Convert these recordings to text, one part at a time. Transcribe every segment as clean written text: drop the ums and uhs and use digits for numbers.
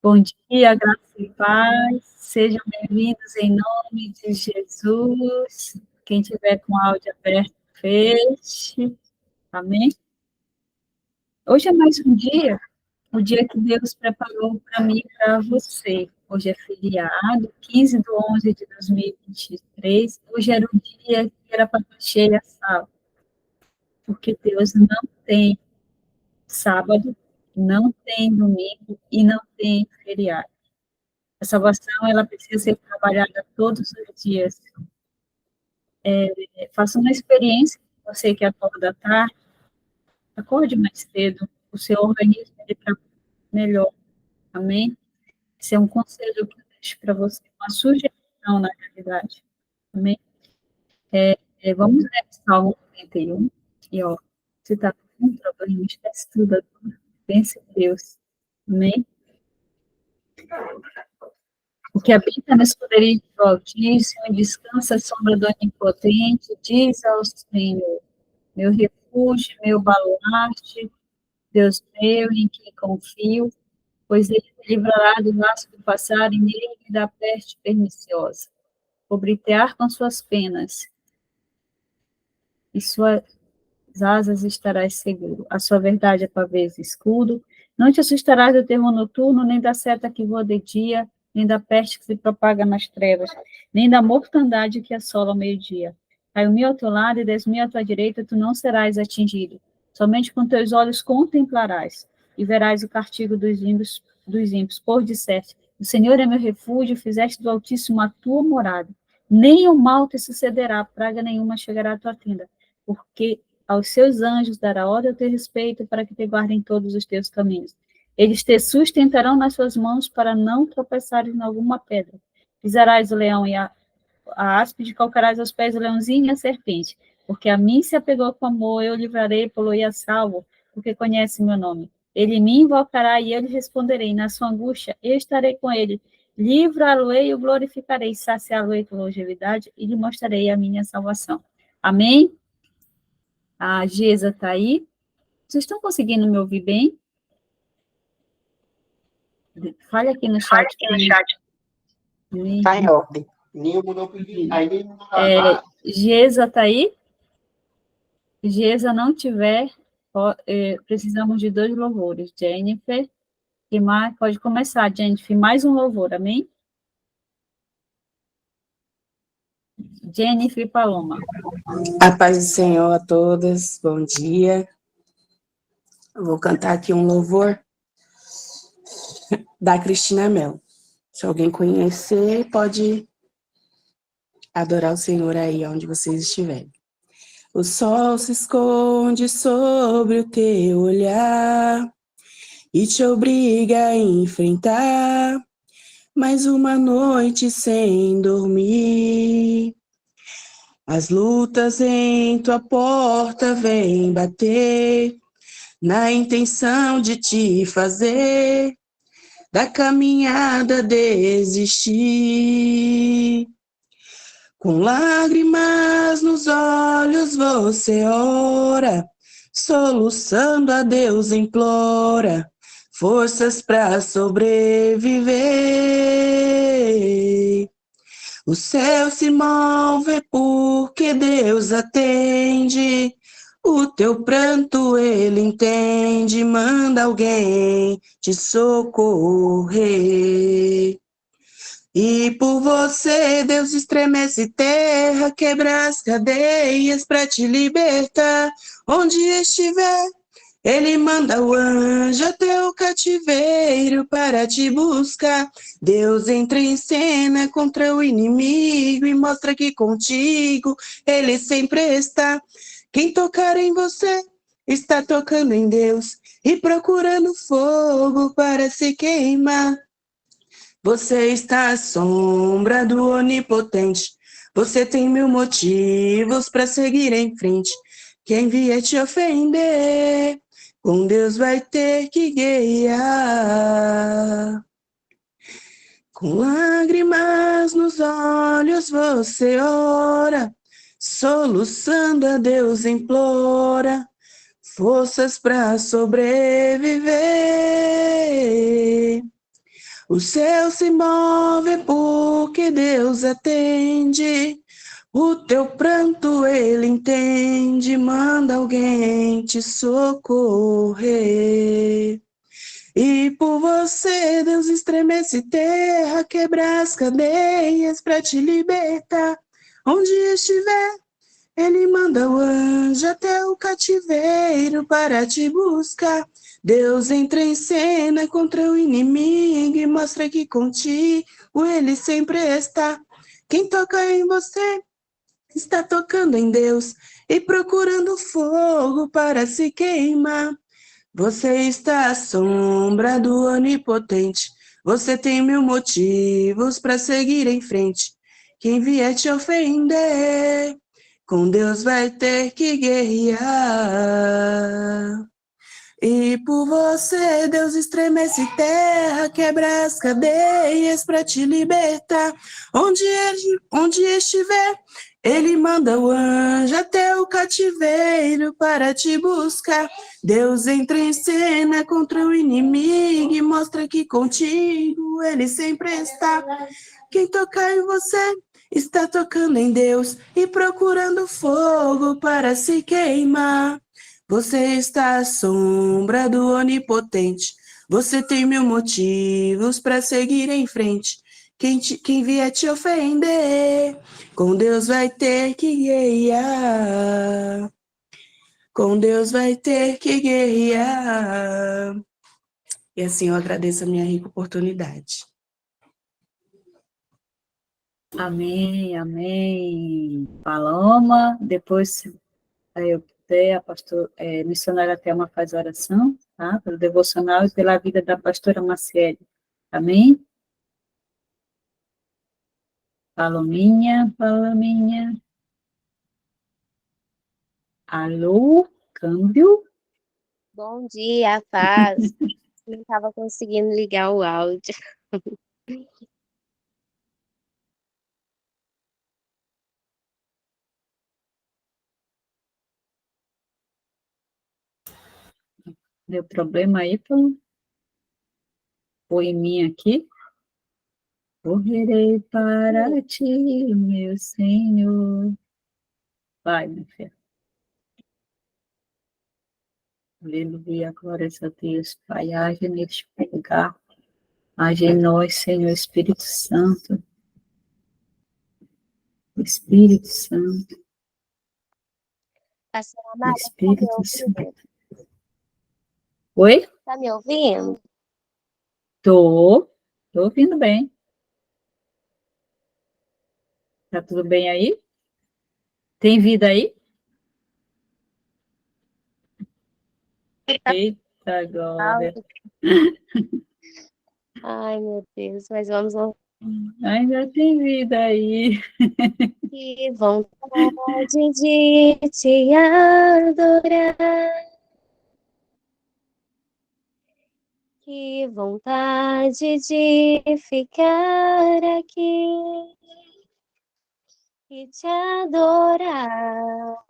Bom dia, graça e paz. Sejam bem-vindos em nome de Jesus. Quem tiver com o áudio aberto, feche. Amém? Hoje é mais um dia, o dia que Deus preparou para mim e para você. Hoje é feriado, 15 de 11 de 2023. Hoje era o dia que era para estar cheia a sábado, porque Deus não tem sábado, não tem domingo e não tem feriado. A salvação, ela precisa ser trabalhada todos os dias. Faça uma experiência, você que acorda tarde, acorde mais cedo, o seu organismo está melhor, amém? Esse é um conselho que eu deixo para você, uma sugestão, na realidade, amém? Vamos ler o Salmo 91, e, ó, se está com um problema, esquece tudo agora, pense em Deus, amém? O que habita no esconderijo do Altíssimo e descansa à sombra do Onipotente, diz ao Senhor, meu refúgio, meu baluarte, Deus meu, em quem confio, pois ele me livrará do laço do passarinho e da peste perniciosa. Cobritear com suas penas, e suas asas estarás seguro. A sua verdade é pavês e escudo. Não te assustarás do terror noturno, nem da seta que voa de dia, nem da peste que se propaga nas trevas, nem da mortandade que assola ao meio-dia. Cai 1.000 ao teu lado e 10.000 à tua direita, tu não serás atingido. Somente com teus olhos contemplarás e verás o castigo dos ímpios. Por disseste, o Senhor é meu refúgio, fizeste do Altíssimo a tua morada. Nem o mal te sucederá, praga nenhuma chegará à tua tenda, porque aos seus anjos dará ordem a teu respeito para que te guardem todos os teus caminhos. Eles te sustentarão nas suas mãos para não tropeçares em alguma pedra. Pisarás o leão e a áspide, calcarás aos pés o leãozinho e a serpente. Porque a mim se apegou com amor, eu livrarei, poloei a salvo, porque conhece meu nome. Ele me invocará e eu lhe responderei. Na sua angústia, eu estarei com ele. Livrá-lo-ei e o glorificarei, saciá-lo-ei com longevidade e lhe mostrarei a minha salvação. Amém? A Gesa está aí. Vocês estão conseguindo me ouvir bem? Fale aqui no chat. Está em ordem. Gesa está aí? Gesa não tiver, precisamos de 2 louvores. Jennifer, e pode começar, Jennifer, mais um louvor, amém? Jennifer Paloma. A paz do Senhor a todas, bom dia. Eu vou cantar aqui um louvor da Cristina Mello. Se alguém conhecer, pode adorar o Senhor aí onde vocês estiverem. O sol se esconde sobre o teu olhar e te obriga a enfrentar mais uma noite sem dormir. As lutas em tua porta vêm bater, na intenção de te fazer da caminhada desistir. Com lágrimas nos olhos você ora, soluçando a Deus implora, forças para sobreviver. O céu se move porque Deus atende, o teu pranto ele entende, manda alguém te socorrer. E por você Deus estremece terra, quebra as cadeias para te libertar. Onde estiver, ele manda o anjo até o cativeiro para te buscar. Deus entra em cena contra o inimigo e mostra que contigo ele sempre está. Quem tocar em você está tocando em Deus e procurando fogo para se queimar. Você está à sombra do Onipotente. Você tem 1000 motivos para seguir em frente. Quem vier te ofender, com Deus vai ter que guiar. Com lágrimas nos olhos você ora, soluçando a Deus implora, forças para sobreviver. O céu se move porque Deus atende. O teu pranto ele entende, manda alguém te socorrer. E por você Deus estremece terra, quebra as cadeias para te libertar. Onde estiver, ele manda o anjo até o cativeiro para te buscar. Deus entra em cena contra o inimigo e mostra que contigo ele sempre está. Quem toca em você está tocando em Deus e procurando fogo para se queimar. Você está à sombra do onipotente. Você tem mil motivos para seguir em frente. Quem vier te ofender, com Deus vai ter que guerrear. E por você Deus estremece terra, quebra as cadeias para te libertar. Onde estiver, ele manda o anjo até o cativeiro para te buscar. Deus entra em cena contra o inimigo e mostra que contigo ele sempre está. Quem tocar em você está tocando em Deus e procurando fogo para se queimar. Você está à sombra do onipotente. Você tem mil motivos para seguir em frente. Quem vier te ofender, com Deus vai ter que guerrear. Com Deus vai ter que guerrear. E assim eu agradeço a minha rica oportunidade. Amém, amém. Paloma, depois, se eu puder, a missionária Thelma faz oração, tá? Pelo devocional e pela vida da pastora Maciele. Amém? Palominha, Palominha. Alô, câmbio? Bom dia, paz. Não estava conseguindo ligar o áudio. Deu problema aí, Paloma? Ou em mim aqui? Correrei para ti, meu Senhor. Vai, meu filho. Aleluia, glória a Deus. Pai, age neste lugar. Age em nós, Senhor Espírito Santo. Espírito Santo. Pastora Amada, tá me Espírito ouvindo? Santo. Oi? Tá me ouvindo? Tô ouvindo bem. Tá tudo bem aí? Tem vida aí? Tá Eita, glória. alto. Ai, meu Deus, mas vamos lá. Ainda tem vida aí. Que vontade de te adorar. Que vontade de ficar aqui e te adorar.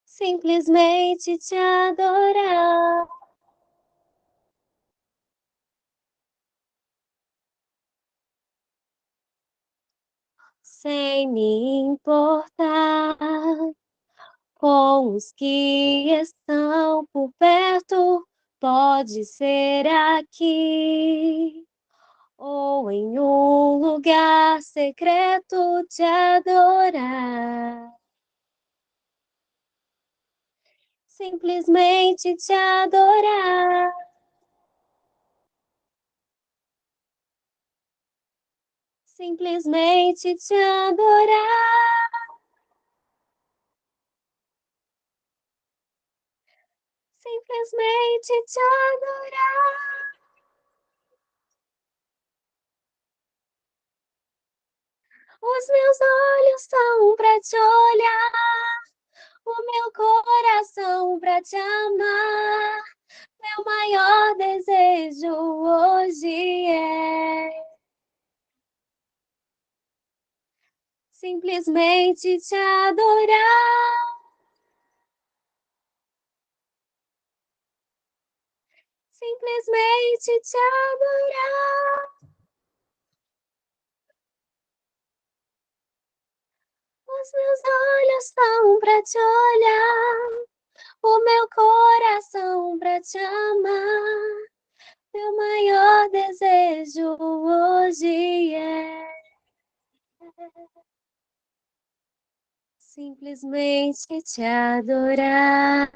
Simplesmente te adorar. Sem me importar com os que estão por perto, pode ser aqui ou em um lugar secreto te adorar. Simplesmente te adorar. Simplesmente te adorar. Simplesmente te adorar. Os meus olhos são pra te olhar, o meu coração pra te amar. Meu maior desejo hoje é simplesmente te adorar. simplesmente te adorar. Os meus olhos estão pra te olhar, o meu coração pra te amar. Meu maior desejo hoje é simplesmente te adorar.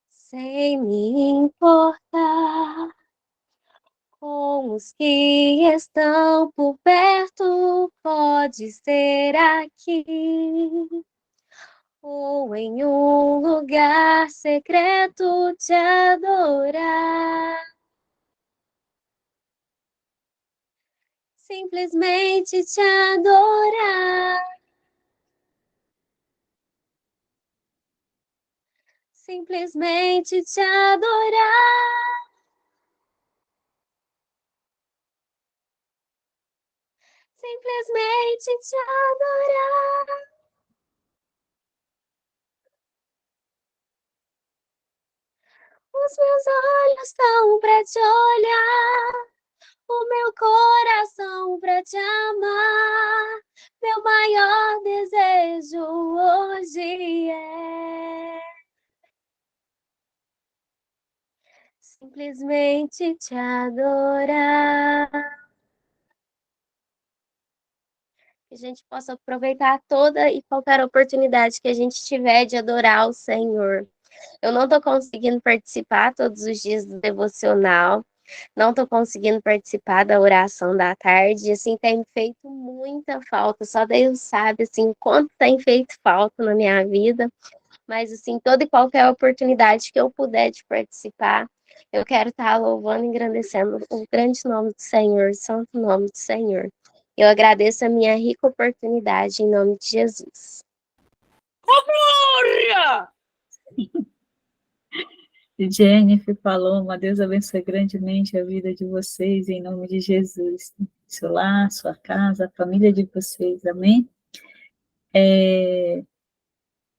Sem me importar com os que estão por perto, pode ser aqui ou em um lugar secreto te adorar. Simplesmente te adorar. Simplesmente te adorar. Simplesmente te adorar. Os meus olhos estão pra te olhar, o meu coração pra te amar. Meu maior desejo hoje é simplesmente te adorar. Que a gente possa aproveitar toda e qualquer oportunidade que a gente tiver de adorar o Senhor. Eu não estou conseguindo participar todos os dias do devocional, não estou conseguindo participar da oração da tarde, assim, tem feito muita falta, só Deus sabe, assim, quanto tem feito falta na minha vida, mas, assim, toda e qualquer oportunidade que eu puder de participar, eu quero estar louvando e engrandecendo o grande nome do Senhor, o santo nome do Senhor. Eu agradeço a minha rica oportunidade em nome de Jesus. Glória! Jennifer Paloma, Deus abençoe grandemente a vida de vocês, em nome de Jesus. Seu lar, sua casa, a família de vocês, amém?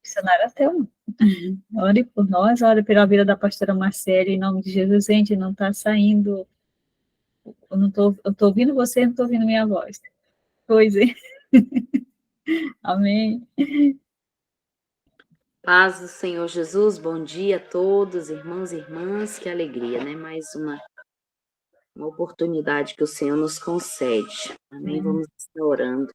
Missionária Thelma, ore por nós, ore pela vida da pastora Marcela, em nome de Jesus. Gente, não está saindo, eu estou ouvindo você, não estou ouvindo minha voz. Pois é. Amém. Paz do Senhor Jesus, bom dia a todos, irmãos e irmãs, que alegria, né? Mais uma oportunidade que o Senhor nos concede. Amém? Vamos estar orando.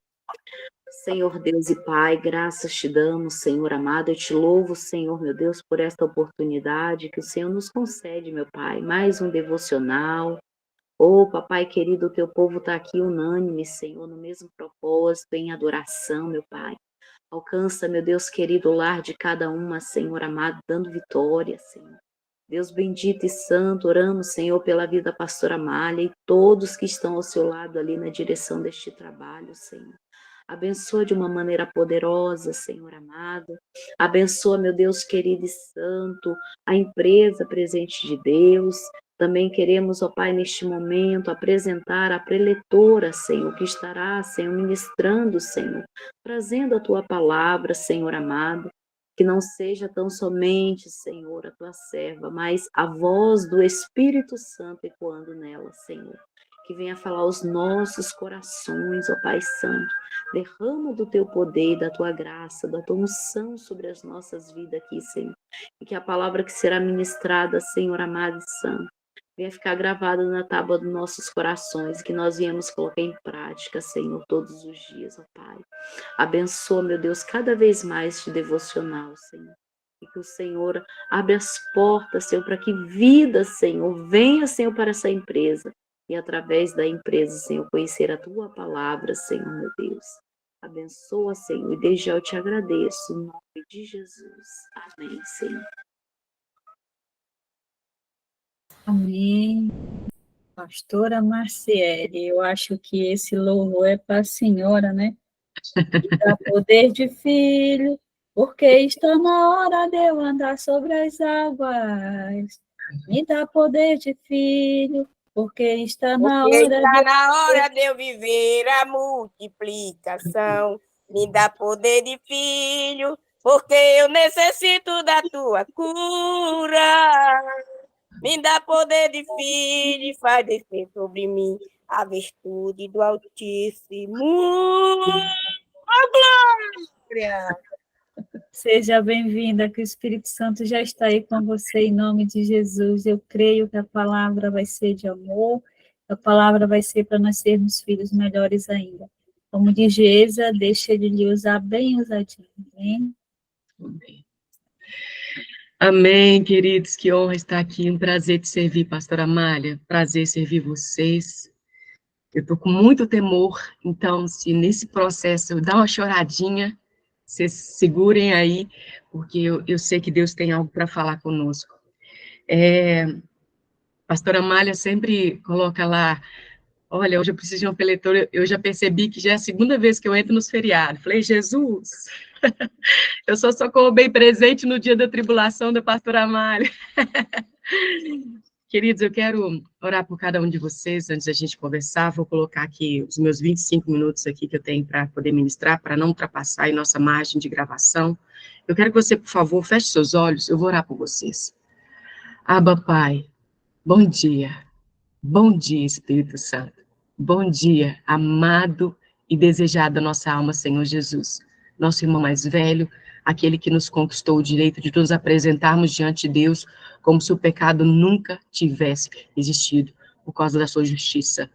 Senhor Deus e Pai, graças te damos, Senhor amado, eu te louvo, Senhor, meu Deus, por esta oportunidade que o Senhor nos concede, meu Pai, mais um devocional. Papai querido, o teu povo está aqui unânime, Senhor, no mesmo propósito, em adoração, meu Pai. Alcança, meu Deus querido, o lar de cada uma, Senhor amado, dando vitória, Senhor. Deus bendito e santo, oramos, Senhor, pela vida da pastora Amália e todos que estão ao seu lado ali na direção deste trabalho, Senhor. Abençoa de uma maneira poderosa, Senhor amado. Abençoa, meu Deus querido e santo, a empresa Presente de Deus. Também queremos, ó Pai, neste momento, apresentar a preletora, Senhor, que estará, Senhor, ministrando, Senhor, trazendo a tua palavra, Senhor amado. Que não seja tão somente, Senhor, a tua serva, mas a voz do Espírito Santo ecoando nela, Senhor. Que venha falar aos nossos corações, ó Pai Santo. Derrama do teu poder, da tua graça, da tua unção sobre as nossas vidas aqui, Senhor. E que a palavra que será ministrada, Senhor amado e santo, venha ficar gravada na tábua dos nossos corações, que nós viemos colocar em prática, Senhor, todos os dias, ó Pai. Abençoa, meu Deus, cada vez mais este devocional, Senhor. E que o Senhor abra as portas, Senhor, para que vida, Senhor, venha, Senhor, para essa empresa. E através da empresa, Senhor, conhecer a tua palavra, Senhor, meu Deus. Abençoa, Senhor, e desde já eu te agradeço, em nome de Jesus. Amém, Senhor. Amém. Pastora Marciele, eu acho que esse louvor é para a senhora, né? Me dá poder de filho, porque está na hora de eu andar sobre as águas. Me dá poder de filho, porque está na hora de eu viver a multiplicação. Me dá poder de filho, porque eu necessito da tua cura. Me dá poder de filho e faz descer sobre mim a virtude do Altíssimo. Glória! Seja bem-vinda, que o Espírito Santo já está aí com você, em nome de Jesus. Eu creio que a palavra vai ser de amor, a palavra vai ser para nós sermos filhos melhores ainda. Como diz Geza, deixa ele lhe usar bem usadinho, amém? Amém. Amém, queridos, que honra estar aqui, um prazer te servir, pastora Amália, prazer servir vocês. Eu estou com muito temor, então, se nesse processo eu dar uma choradinha, vocês segurem aí, porque eu sei que Deus tem algo para falar conosco. Pastora Amália sempre coloca lá, olha, hoje eu preciso de um preletor, eu já percebi que já é a segunda vez que eu entro nos feriados. Falei, Jesus, eu só socorro bem presente no dia da tribulação da pastora Amália. Queridos, eu quero orar por cada um de vocês antes da gente conversar. Vou colocar aqui os meus 25 minutos aqui que eu tenho para poder ministrar, para não ultrapassar aí nossa margem de gravação. Eu quero que você, por favor, feche seus olhos, eu vou orar por vocês. Abba, Pai, bom dia. Bom dia, Espírito Santo. Bom dia, amado e desejado da nossa alma, Senhor Jesus. Nosso irmão mais velho, aquele que nos conquistou o direito de nos apresentarmos diante de Deus como se o pecado nunca tivesse existido, por causa da sua justiça.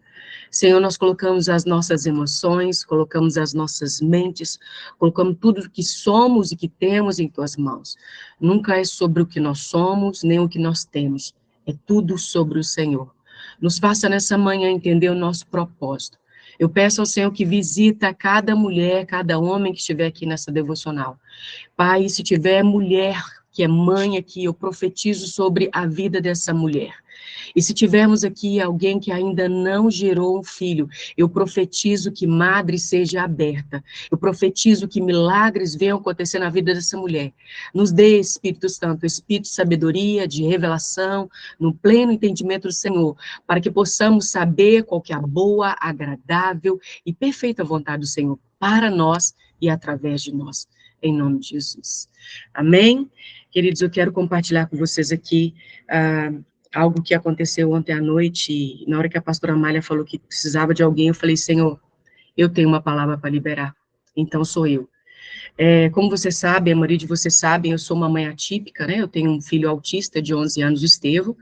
Senhor, nós colocamos as nossas emoções, colocamos as nossas mentes, colocamos tudo que somos e que temos em tuas mãos. Nunca é sobre o que nós somos, nem o que nós temos. É tudo sobre o Senhor. Nos faça nessa manhã entender o nosso propósito. Eu peço ao Senhor que visita cada mulher, cada homem que estiver aqui nessa devocional. Pai, se tiver mulher que é mãe aqui, eu profetizo sobre a vida dessa mulher. E se tivermos aqui alguém que ainda não gerou um filho, eu profetizo que madre seja aberta. Eu profetizo que milagres venham acontecer na vida dessa mulher. Nos dê, Espírito Santo, espírito de sabedoria, de revelação, no pleno entendimento do Senhor, para que possamos saber qual que é a boa, agradável e perfeita vontade do Senhor para nós e através de nós. Em nome de Jesus. Amém? Queridos, eu quero compartilhar com vocês aqui algo que aconteceu ontem à noite, e na hora que a pastora Amália falou que precisava de alguém, eu falei, Senhor, eu tenho uma palavra para liberar, então sou eu. Como você sabe, a maioria de vocês sabem, eu sou uma mãe atípica, né, eu tenho um filho autista de 11 anos, o Estevão,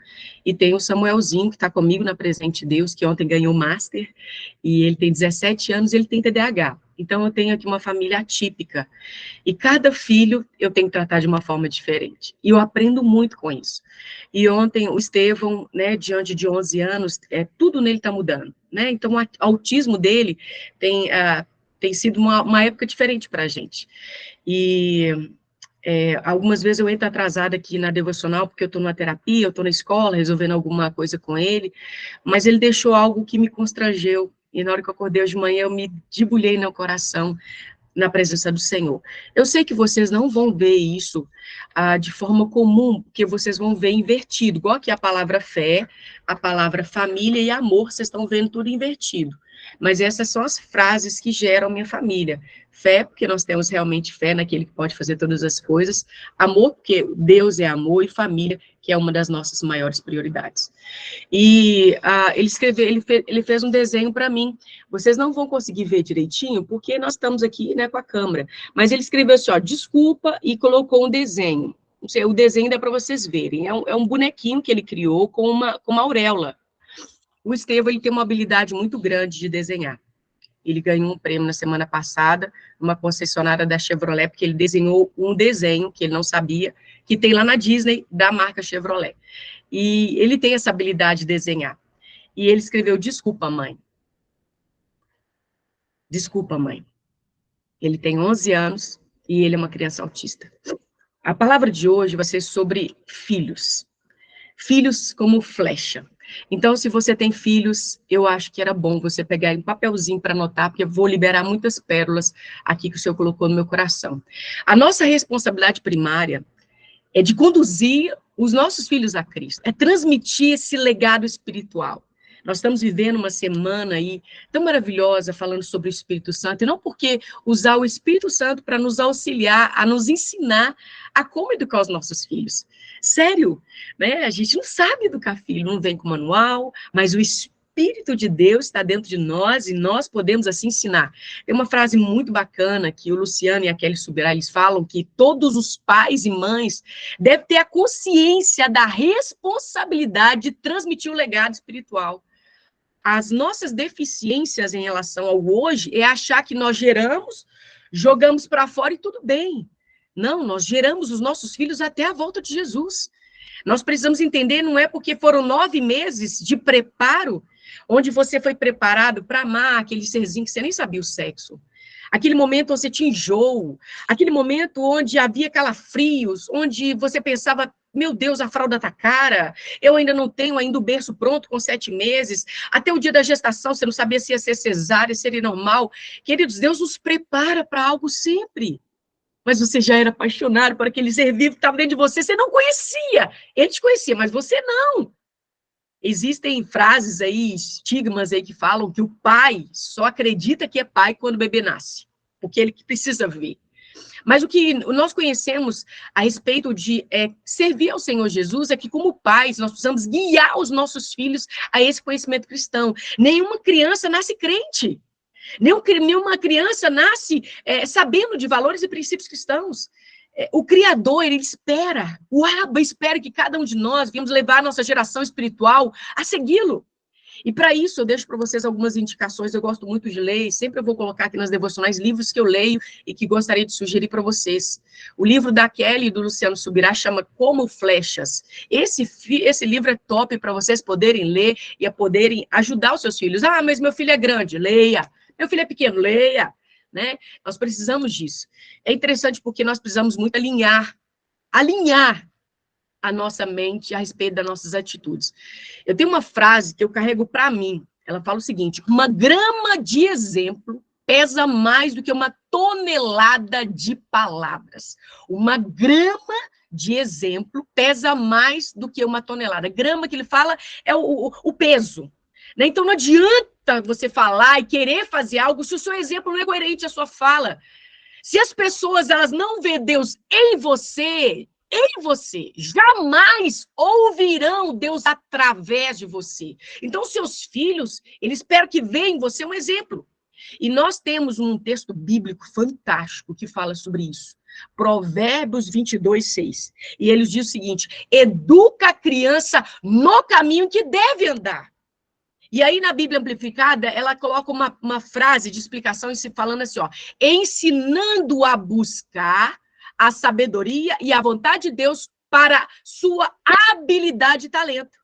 e tenho o Samuelzinho, que está comigo na Presente de Deus, que ontem ganhou o Master, e ele tem 17 anos, e ele tem TDAH. Então, eu tenho aqui uma família atípica, e cada filho eu tenho que tratar de uma forma diferente, e eu aprendo muito com isso. E ontem, o Estevão, né, diante de 11 anos, tudo nele está mudando, né, então o autismo dele tem sido uma época diferente para a gente, e algumas vezes eu entro atrasada aqui na devocional, porque eu estou numa terapia, eu estou na escola, resolvendo alguma coisa com ele, mas ele deixou algo que me constrangeu, e na hora que eu acordei hoje de manhã, eu me debulhei no coração, na presença do Senhor. Eu sei que vocês não vão ver isso de forma comum, porque vocês vão ver invertido, igual aqui a palavra fé, a palavra família e amor, vocês estão vendo tudo invertido. Mas essas são as frases que geram minha família. Fé, porque nós temos realmente fé naquele que pode fazer todas as coisas. Amor, porque Deus é amor. E família, que é uma das nossas maiores prioridades. E ele fez um desenho para mim. Vocês não vão conseguir ver direitinho, porque nós estamos aqui, né, com a câmera. Mas ele escreveu assim, ó, desculpa, e colocou um desenho. Não sei, o desenho dá para vocês verem. É um bonequinho que ele criou com uma auréola. O Estevão, ele tem uma habilidade muito grande de desenhar. Ele ganhou um prêmio na semana passada, numa concessionária da Chevrolet, porque ele desenhou um desenho, que ele não sabia, que tem lá na Disney, da marca Chevrolet. E ele tem essa habilidade de desenhar. E ele escreveu, desculpa, mãe. Desculpa, mãe. Ele tem 11 anos e ele é uma criança autista. A palavra de hoje vai ser sobre filhos. Filhos como flecha. Então, se você tem filhos, eu acho que era bom você pegar um papelzinho para anotar, porque eu vou liberar muitas pérolas aqui que o Senhor colocou no meu coração. A nossa responsabilidade primária é de conduzir os nossos filhos a Cristo, é transmitir esse legado espiritual. Nós estamos vivendo uma semana aí tão maravilhosa falando sobre o Espírito Santo, e não porque usar o Espírito Santo para nos auxiliar, a nos ensinar a como educar os nossos filhos. Sério, né? A gente não sabe educar filho, não vem com manual, mas o Espírito de Deus está dentro de nós e nós podemos assim ensinar. Tem uma frase muito bacana que o Luciano e a Kelly Subirá, eles falam que todos os pais e mães devem ter a consciência da responsabilidade de transmitir o legado espiritual. As nossas deficiências em relação ao hoje é achar que nós geramos, jogamos para fora e tudo bem. Não, nós geramos os nossos filhos até a volta de Jesus. Nós precisamos entender, não é porque foram 9 meses de preparo, onde você foi preparado para amar aquele serzinho que você nem sabia o sexo. Aquele momento onde você tinha enjoo, aquele momento onde havia calafrios, onde você pensava, meu Deus, a fralda tá cara, eu ainda não tenho ainda o berço pronto com 7 meses, até o dia da gestação você não sabia se ia ser cesárea, se seria normal. Queridos, Deus nos prepara para algo sempre. Mas você já era apaixonado por aquele ser vivo que estava dentro de você não conhecia. Ele te conhecia, mas você não. Existem frases aí, estigmas aí que falam que o pai só acredita que é pai quando o bebê nasce, porque ele que precisa ver. Mas o que nós conhecemos a respeito de servir ao Senhor Jesus é que, como pais, nós precisamos guiar os nossos filhos a esse conhecimento cristão. Nenhuma criança nasce crente. Nenhuma criança nasce sabendo de valores e princípios cristãos. O Criador, ele espera, o Abba espera que cada um de nós venhamos levar a nossa geração espiritual a segui-lo. E para isso, eu deixo para vocês algumas indicações, eu gosto muito de ler, e sempre eu vou colocar aqui nas devocionais livros que eu leio e que gostaria de sugerir para vocês. O livro da Kelly e do Luciano Subirá chama Como Flechas. Esse livro é top para vocês poderem ler e a poderem ajudar os seus filhos. Ah, mas meu filho é grande, leia. Meu filho é pequeno, leia. Né? Nós precisamos disso. É interessante porque nós precisamos muito alinhar a nossa mente a respeito das nossas atitudes. Eu tenho uma frase que eu carrego para mim. Ela fala o seguinte: uma grama de exemplo pesa mais do que uma tonelada de palavras. Uma grama de exemplo pesa mais do que uma tonelada. Grama que ele fala é o peso. Né? Então, não adianta você falar e querer fazer algo se o seu exemplo não é coerente à sua fala. Se as pessoas elas não vêem Deus em você, jamais ouvirão Deus através de você. Então, seus filhos, eles esperam que vejam em você um exemplo. E nós temos um texto bíblico fantástico que fala sobre isso. Provérbios 22:6. E ele diz o seguinte: educa a criança no caminho que deve andar. E aí, na Bíblia Amplificada, ela coloca uma frase de explicação falando assim, ó, ensinando a buscar a sabedoria e a vontade de Deus para sua habilidade e talento.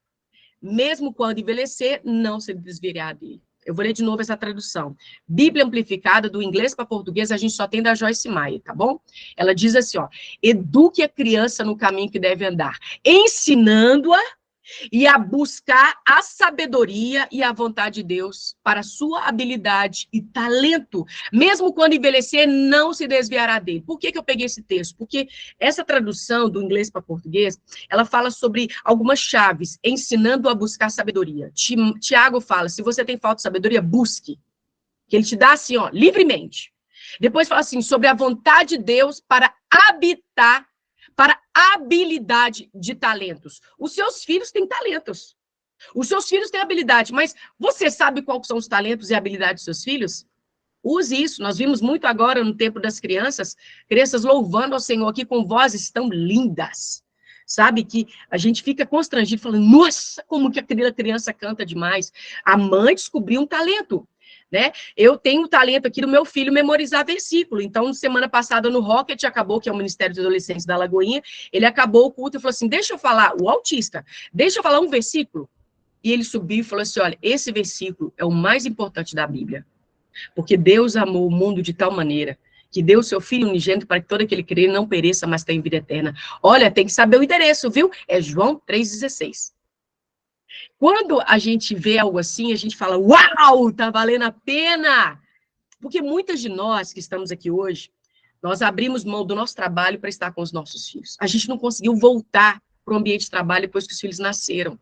Mesmo quando envelhecer, não se desviar dele. Eu vou ler de novo essa tradução. Bíblia Amplificada, do inglês para português, a gente só tem da Joyce Meyer, tá bom? Ela diz assim, ó, eduque a criança no caminho que deve andar, ensinando-a e a buscar a sabedoria e a vontade de Deus para sua habilidade e talento. Mesmo quando envelhecer, não se desviará dele. Por que eu peguei esse texto? Porque essa tradução do inglês para português, ela fala sobre algumas chaves, ensinando a buscar sabedoria. Tiago fala, se você tem falta de sabedoria, busque. Que ele te dá assim, ó, livremente. Depois fala assim, sobre a vontade de Deus para habitar, para habilidade de talentos. Os seus filhos têm talentos. Os seus filhos têm habilidade, mas você sabe quais são os talentos e habilidades dos seus filhos? Use isso. Nós vimos muito agora no tempo das crianças louvando ao Senhor aqui com vozes tão lindas. Sabe, que a gente fica constrangido, falando, nossa, como que aquela criança canta demais. A mãe descobriu um talento. Né? Eu tenho o talento aqui do meu filho memorizar versículo. Então, semana passada no Rocket, acabou, que é o Ministério de Adolescentes da Lagoinha, ele acabou o culto e falou assim, deixa eu falar, o autista, deixa eu falar um versículo. E ele subiu e falou assim, olha, esse versículo é o mais importante da Bíblia. Porque Deus amou o mundo de tal maneira que deu o seu Filho unigênito para que todo aquele que crê não pereça, mas tenha vida eterna. Olha, tem que saber o endereço, viu? É João 3,16. Quando a gente vê algo assim, a gente fala, uau, tá valendo a pena! Porque muitas de nós que estamos aqui hoje, nós abrimos mão do nosso trabalho para estar com os nossos filhos. A gente não conseguiu voltar para o ambiente de trabalho depois que os filhos nasceram.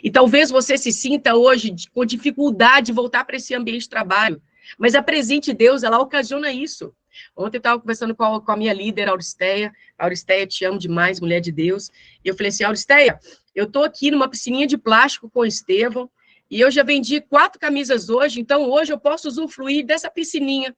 E talvez você se sinta hoje com dificuldade de voltar para esse ambiente de trabalho. Mas a presença de Deus, ela ocasiona isso. Ontem eu estava conversando com a minha líder, Auristeia. Auristeia, te amo demais, mulher de Deus. E eu falei assim, Auristeia, eu estou aqui numa piscininha de plástico com o Estevão, e eu já vendi 4 camisas hoje, então hoje eu posso usufruir dessa piscininha.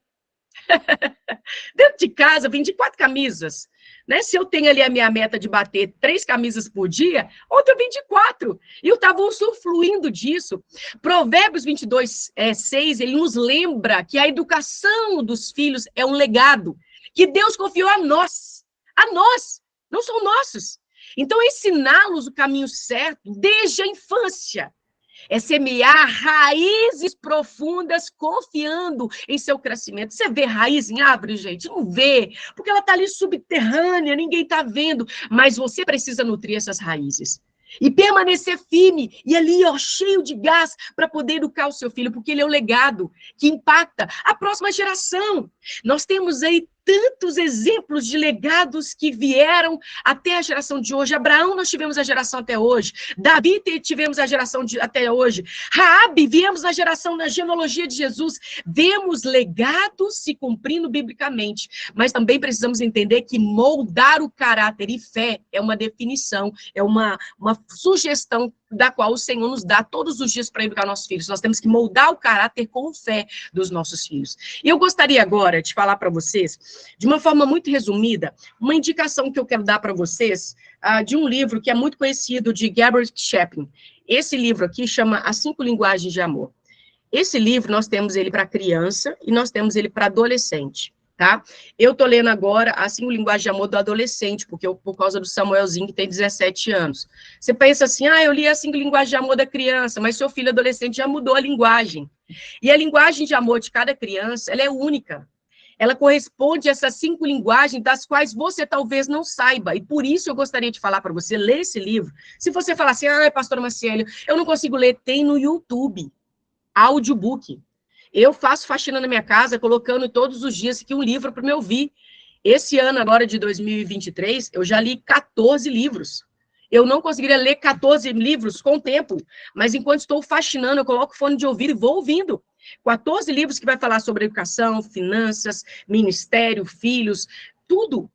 Dentro de casa, vendi 4 camisas. Né? Se eu tenho ali a minha meta de bater 3 camisas por dia, ontem eu vendi 4. E eu estava usufruindo disso. Provérbios 22, 6, ele nos lembra que a educação dos filhos é um legado que Deus confiou a nós. A nós, não são nossos. Então, ensiná-los o caminho certo desde a infância. É semear raízes profundas, confiando em seu crescimento. Você vê raiz em árvore, gente? Não vê, porque ela está ali subterrânea, ninguém está vendo. Mas você precisa nutrir essas raízes. E permanecer firme, e ali, ó, cheio de gás, para poder educar o seu filho, porque ele é o legado que impacta a próxima geração. Nós temos aí tantos exemplos de legados que vieram até a geração de hoje. Abraão, nós tivemos a geração até hoje. Davi, tivemos a geração até hoje. Raabe, viemos na geração, na genealogia de Jesus. Vemos legados se cumprindo biblicamente. Mas também precisamos entender que moldar o caráter e fé é uma definição, é uma sugestão da qual o Senhor nos dá todos os dias para educar nossos filhos. Nós temos que moldar o caráter com fé dos nossos filhos. E eu gostaria agora de falar para vocês, de uma forma muito resumida, uma indicação que eu quero dar para vocês de um livro que é muito conhecido, de Gabriel Chapin. Esse livro aqui chama As 5 Linguagens de Amor. Esse livro, nós temos ele para criança e nós temos ele para adolescente. Tá? Eu estou lendo agora As 5 Linguagens de Amor do adolescente, porque por causa do Samuelzinho, que tem 17 anos. Você pensa assim, eu li As 5 Linguagens de Amor da criança, mas seu filho adolescente já mudou a linguagem. E a linguagem de amor de cada criança, ela é única. Ela corresponde a essas 5 linguagens, das quais você talvez não saiba. E por isso eu gostaria de falar para você, ler esse livro. Se você falar assim, pastora Marcelo, eu não consigo ler, tem no YouTube, audiobook. Eu faço faxina na minha casa, colocando todos os dias aqui um livro para me ouvir. Esse ano, agora de 2023, eu já li 14 livros. Eu não conseguiria ler 14 livros com o tempo, mas enquanto estou faxinando, eu coloco o fone de ouvido e vou ouvindo. 14 livros que vai falar sobre educação, finanças, ministério, filhos, tudo.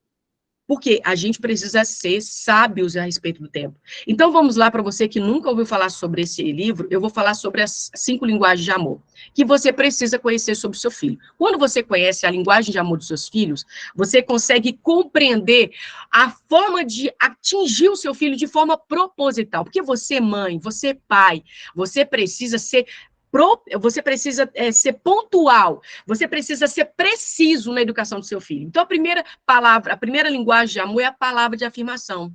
Porque a gente precisa ser sábios a respeito do tempo. Então, vamos lá, para você que nunca ouviu falar sobre esse livro, eu vou falar sobre as 5 linguagens de amor, que você precisa conhecer sobre o seu filho. Quando você conhece a linguagem de amor dos seus filhos, você consegue compreender a forma de atingir o seu filho de forma proposital. Porque você, mãe, você, pai, você precisa ser ser pontual, você precisa ser preciso na educação do seu filho. Então, a primeira linguagem de amor é a palavra de afirmação.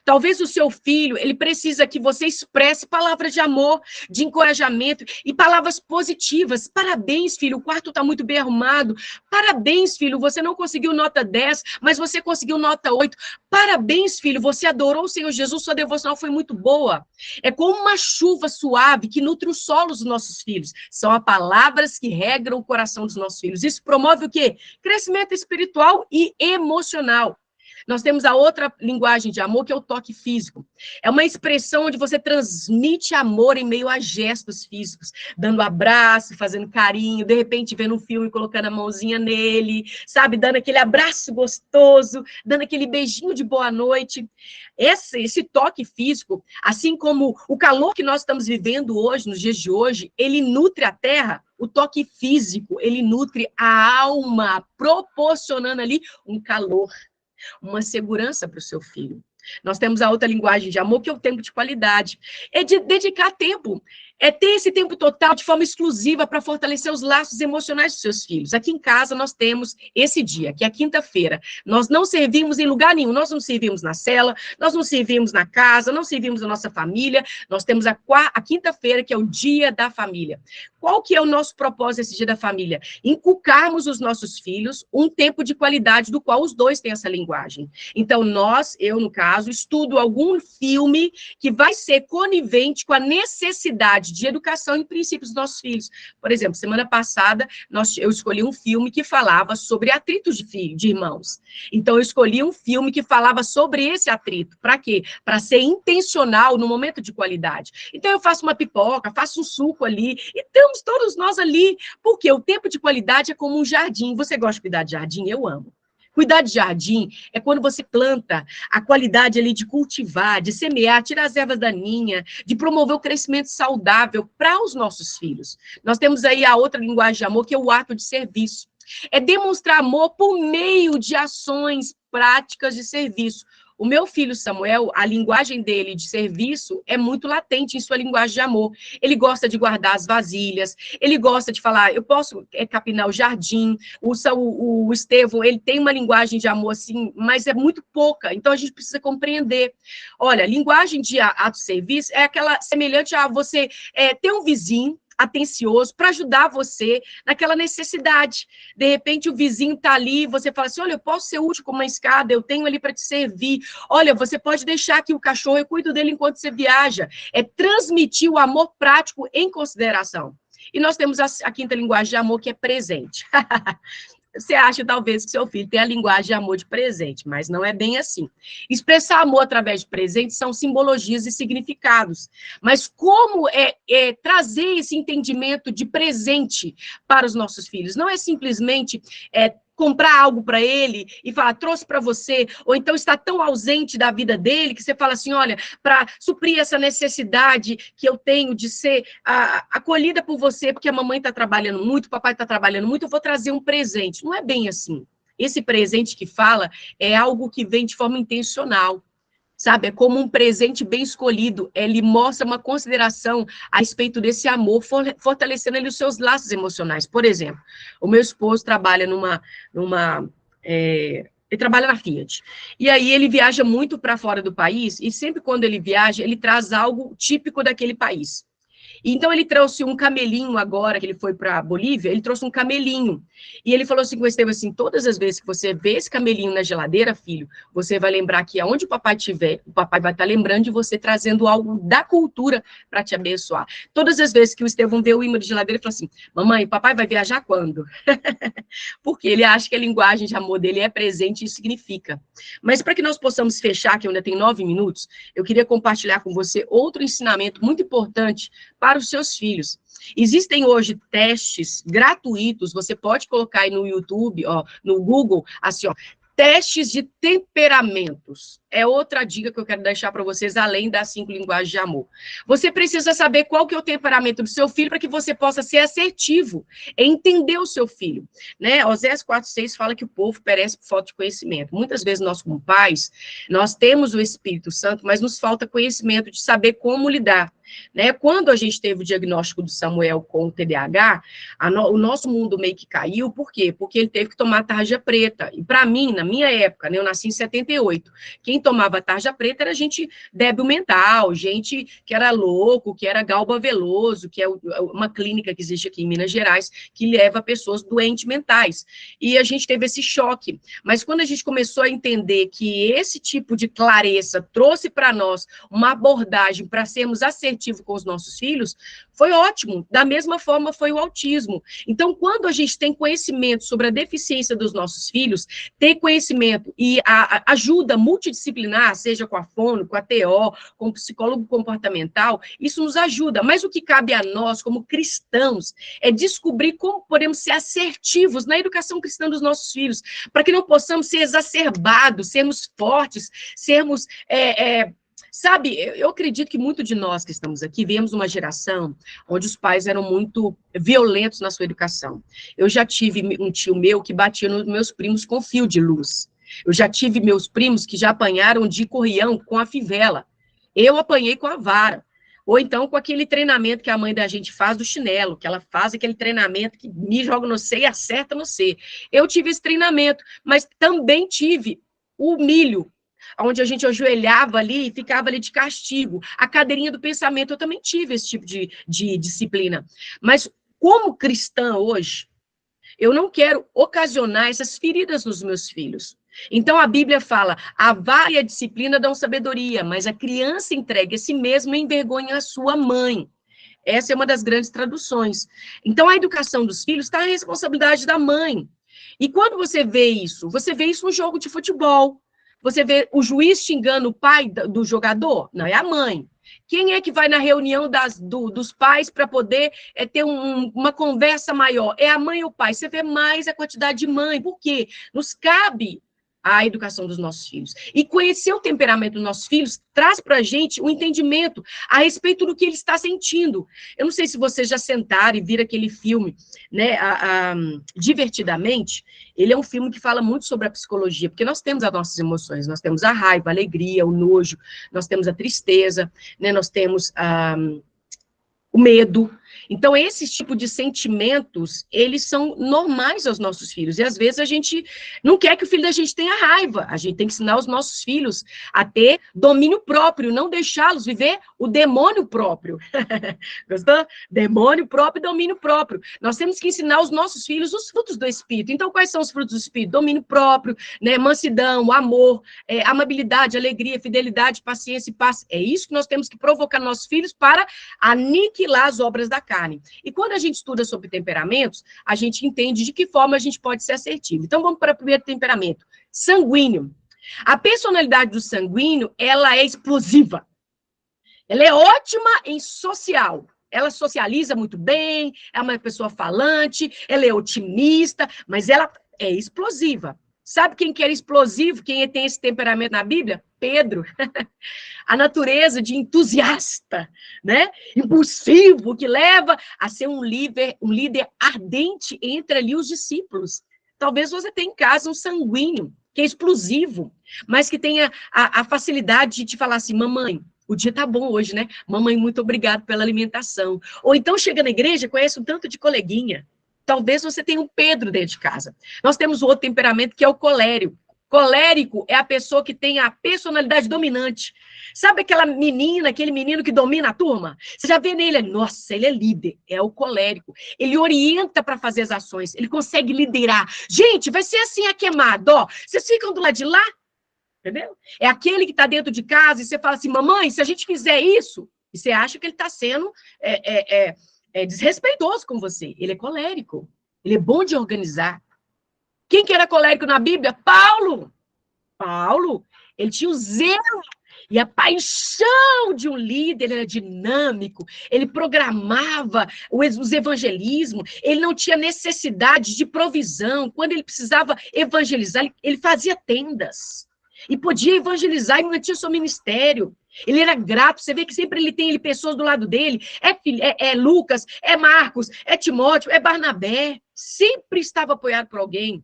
Talvez o seu filho, ele precisa que você expresse palavras de amor, de encorajamento e palavras positivas. Parabéns, filho, o quarto está muito bem arrumado. Parabéns, filho, você não conseguiu nota 10, mas você conseguiu nota 8. Parabéns, filho, você adorou o Senhor Jesus, sua devocional foi muito boa. É como uma chuva suave que nutre os solos dos nossos filhos. São as palavras que regram o coração dos nossos filhos. Isso promove o quê? Crescimento espiritual e emocional. Nós temos a outra linguagem de amor, que é o toque físico. É uma expressão onde você transmite amor em meio a gestos físicos, dando abraço, fazendo carinho, de repente vendo um filme e colocando a mãozinha nele, sabe, dando aquele abraço gostoso, dando aquele beijinho de boa noite. Esse toque físico, assim como o calor que nós estamos vivendo hoje, nos dias de hoje, ele nutre a terra. O toque físico, ele nutre a alma, proporcionando ali um calor, uma segurança para o seu filho. Nós temos a outra linguagem de amor, que é o tempo de qualidade. É de dedicar tempo, é ter esse tempo total de forma exclusiva para fortalecer os laços emocionais dos seus filhos. Aqui em casa nós temos esse dia, que é a quinta-feira. Nós não servimos em lugar nenhum, nós não servimos na cela, nós não servimos na casa, não servimos na nossa família. Nós temos a quinta-feira, que é o dia da família. Qual que é o nosso propósito esse dia da família? Inculcarmos os nossos filhos um tempo de qualidade do qual os dois têm essa linguagem. Então, eu, no caso, estudo algum filme que vai ser conivente com a necessidade qualidade de educação e princípios dos nossos filhos. Por exemplo, semana passada, eu escolhi um filme que falava sobre atritos de irmãos. Então, eu escolhi um filme que falava sobre esse atrito. Para quê? Para ser intencional no momento de qualidade. Então, eu faço uma pipoca, faço um suco ali, e estamos todos nós ali, porque o tempo de qualidade é como um jardim. Você gosta de cuidar de jardim? Eu amo. Cuidar de jardim é quando você planta a qualidade ali de cultivar, de semear, tirar as ervas daninhas, de promover o crescimento saudável para os nossos filhos. Nós temos aí a outra linguagem de amor, que é o ato de serviço. É demonstrar amor por meio de ações práticas de serviço. O meu filho Samuel, a linguagem dele de serviço é muito latente em sua linguagem de amor. Ele gosta de guardar as vasilhas, ele gosta de falar, eu posso capinar o jardim. O Estevão, ele tem uma linguagem de amor assim, mas é muito pouca, então a gente precisa compreender. Olha, linguagem de ato de serviço é aquela semelhante a você ter um vizinho atencioso para ajudar você naquela necessidade. De repente, o vizinho está ali, você fala assim, olha, eu posso ser útil como uma escada, eu tenho ali para te servir. Olha, você pode deixar aqui o cachorro, eu cuido dele enquanto você viaja. É transmitir o amor prático em consideração. E nós temos a quinta linguagem de amor, que é presente. Você acha, talvez, que seu filho tem a linguagem de amor de presente, mas não é bem assim. Expressar amor através de presentes são simbologias e significados. Mas como trazer esse entendimento de presente para os nossos filhos? Não é simplesmente comprar algo para ele e falar, trouxe para você, ou então está tão ausente da vida dele que você fala assim, olha, para suprir essa necessidade que eu tenho de ser acolhida por você, porque a mamãe está trabalhando muito, o papai está trabalhando muito, eu vou trazer um presente. Não é bem assim. Esse presente que fala é algo que vem de forma intencional. Sabe, é como um presente bem escolhido, ele mostra uma consideração a respeito desse amor, fortalecendo ali os seus laços emocionais. Por exemplo, o meu esposo trabalha ele trabalha na Fiat, e aí ele viaja muito para fora do país, e sempre quando ele viaja, ele traz algo típico daquele país. Então, ele trouxe um camelinho agora, que ele foi para a Bolívia, ele trouxe um camelinho. E ele falou assim com o Estevão, assim, todas as vezes que você vê esse camelinho na geladeira, filho, você vai lembrar que aonde o papai estiver, o papai vai estar lembrando de você, trazendo algo da cultura para te abençoar. Todas as vezes que o Estevão vê o imã de geladeira, ele falou assim, mamãe, o papai vai viajar quando? Porque ele acha que a linguagem de amor dele é presente e significa. Mas para que nós possamos fechar, que ainda tem 9 minutos, eu queria compartilhar com você outro ensinamento muito importante para os seus filhos. Existem hoje testes gratuitos, você pode colocar aí no YouTube, no Google, assim, testes de temperamentos. É outra dica que eu quero deixar para vocês, além das 5 linguagens de amor. Você precisa saber qual que é o temperamento do seu filho para que você possa ser assertivo, entender o seu filho. Né? Oséias 4:6 fala que o povo perece por falta de conhecimento. Muitas vezes nós, como pais, nós temos o Espírito Santo, mas nos falta conhecimento de saber como lidar. Né? Quando a gente teve o diagnóstico do Samuel com o TDAH, o nosso mundo meio que caiu, por quê? Porque ele teve que tomar tarja preta. E para mim, na minha época, né, eu nasci em 78, quem tomava tarja preta era gente débil mental, gente que era louco, que era Galba Veloso, que é uma clínica que existe aqui em Minas Gerais, que leva pessoas doentes mentais. E a gente teve esse choque. Mas quando a gente começou a entender que esse tipo de clareza trouxe para nós uma abordagem para sermos assertivos com os nossos filhos, foi ótimo. Da mesma forma foi o autismo. Então, quando a gente tem conhecimento sobre a deficiência dos nossos filhos, ter conhecimento e a ajuda multidisciplinar, seja com a fono, com a TO, com o psicólogo comportamental, isso nos ajuda. Mas o que cabe a nós, como cristãos, é descobrir como podemos ser assertivos na educação cristã dos nossos filhos, para que não possamos ser exacerbados, sermos fortes, sermos... Sabe, eu acredito que muito de nós que estamos aqui viemos uma geração onde os pais eram muito violentos na sua educação. Eu já tive um tio meu que batia nos meus primos com fio de luz. Eu já tive meus primos que já apanharam de corrião com a fivela. Eu apanhei com a vara. Ou então com aquele treinamento que a mãe da gente faz do chinelo, que ela faz aquele treinamento que me joga no C e acerta no C. Eu tive esse treinamento, mas também tive o milho, onde a gente ajoelhava ali e ficava ali de castigo. A cadeirinha do pensamento, eu também tive esse tipo de disciplina. Mas, como cristã hoje, eu não quero ocasionar essas feridas nos meus filhos. Então, a Bíblia fala, a vara e a disciplina dão sabedoria, mas a criança entregue a si mesma envergonha a sua mãe. Essa é uma das grandes traduções. Então, a educação dos filhos está na responsabilidade da mãe. E quando você vê isso no jogo de futebol. Você vê o juiz xingando o pai do jogador? Não, é a mãe. Quem é que vai na reunião dos pais para poder ter uma conversa maior? É a mãe ou o pai. Você vê mais a quantidade de mãe. Por quê? Nos cabe a educação dos nossos filhos. E conhecer o temperamento dos nossos filhos traz para a gente um entendimento a respeito do que ele está sentindo. Eu não sei se vocês já sentaram e viram aquele filme, né, Divertidamente. Ele é um filme que fala muito sobre a psicologia, porque nós temos as nossas emoções, nós temos a raiva, a alegria, o nojo, nós temos a tristeza, né, nós temos o medo. Então, esses tipos de sentimentos, eles são normais aos nossos filhos. E, às vezes, a gente não quer que o filho da gente tenha raiva. A gente tem que ensinar os nossos filhos a ter domínio próprio, não deixá-los viver o demônio próprio. Gostou? Demônio próprio e domínio próprio. Nós temos que ensinar os nossos filhos os frutos do Espírito. Então, quais são os frutos do Espírito? Domínio próprio, né? Mansidão, amor, amabilidade, alegria, fidelidade, paciência e paz. É isso que nós temos que provocar nossos filhos para aniquilar as obras da carne. E quando a gente estuda sobre temperamentos, a gente entende de que forma a gente pode ser assertivo. Então, vamos para o primeiro temperamento, sanguíneo. A personalidade do sanguíneo, ela é explosiva. Ela é ótima em social. Ela socializa muito bem, é uma pessoa falante, ela é otimista, mas ela é explosiva. Sabe quem que era explosivo, quem tem esse temperamento na Bíblia? Pedro. A natureza de entusiasta, né? Impulsivo, que leva a ser um líder ardente entre ali os discípulos. Talvez você tenha em casa um sanguíneo, que é explosivo, mas que tenha a facilidade de te falar assim, mamãe, o dia tá bom hoje, né? Mamãe, muito obrigado pela alimentação. Ou então chega na igreja, conhece um tanto de coleguinha. Talvez você tenha um Pedro dentro de casa. Nós temos outro temperamento que é o colérico. Colérico é a pessoa que tem a personalidade dominante. Sabe aquela menina, aquele menino que domina a turma? Você já vê nele, nossa, ele é líder, é o colérico. Ele orienta para fazer as ações, ele consegue liderar. Gente, vai ser assim a queimada, ó. Vocês ficam do lado de lá, entendeu? É aquele que está dentro de casa e você fala assim, mamãe, se a gente fizer isso, e você acha que ele está sendo desrespeitoso com você. Ele é colérico, ele é bom de organizar. Quem que era colérico na Bíblia? Paulo. Paulo, ele tinha o zelo e a paixão de um líder, ele era dinâmico, ele programava os evangelismos, ele não tinha necessidade de provisão. Quando ele precisava evangelizar, ele fazia tendas. E podia evangelizar e mantinha seu ministério. Ele era grato, você vê que sempre ele tem pessoas do lado dele, é Lucas, é Marcos, é Timóteo, é Barnabé, sempre estava apoiado por alguém.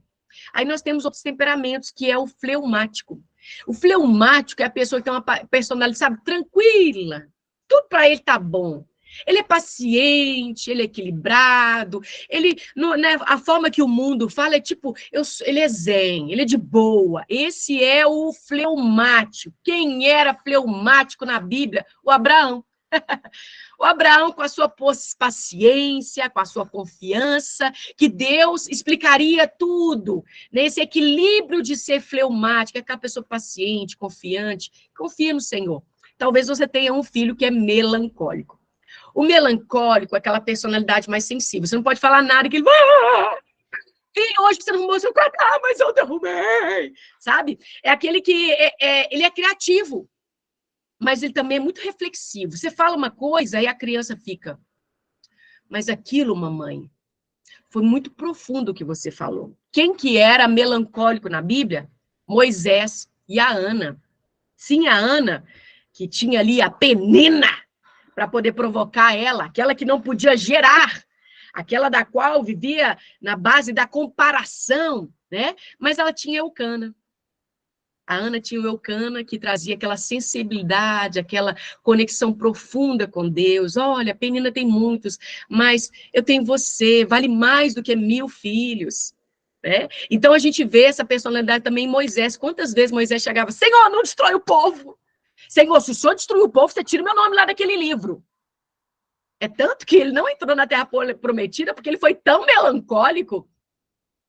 Aí nós temos outros temperamentos, que é o fleumático. O fleumático é a pessoa que tem uma personalidade, sabe, tranquila. Tudo para ele tá bom. Ele é paciente, ele é equilibrado, a forma que o mundo fala é tipo, ele é zen, ele é de boa. Esse é o fleumático. Quem era fleumático na Bíblia? O Abraão. O Abraão, com a sua paciência, com a sua confiança, que Deus explicaria tudo, nesse equilíbrio de ser fleumático, aquela pessoa paciente, confiante, confia no Senhor. Talvez você tenha um filho que é melancólico. O melancólico é aquela personalidade mais sensível. Você não pode falar nada que ele... Filho, hoje você não arrumou seu quarto. Ah, mas eu derrubei. Sabe? É aquele que ele é criativo, mas ele também é muito reflexivo. Você fala uma coisa e a criança fica... Mas aquilo, mamãe, foi muito profundo o que você falou. Quem que era melancólico na Bíblia? Moisés e a Ana. Sim, a Ana, que tinha ali a penina para poder provocar ela, aquela que não podia gerar, aquela da qual vivia na base da comparação, né? Mas ela tinha Eucana. A Ana tinha o Eucana, que trazia aquela sensibilidade, aquela conexão profunda com Deus. Olha, a Penina tem muitos, mas eu tenho você, vale mais do que 1000 filhos. Né? Então, a gente vê essa personalidade também em Moisés. Quantas vezes Moisés chegava, Senhor, não destrói o povo. Senhor, se o Senhor destruir o povo, você tira o meu nome lá daquele livro. É tanto que ele não entrou na Terra Prometida, porque ele foi tão melancólico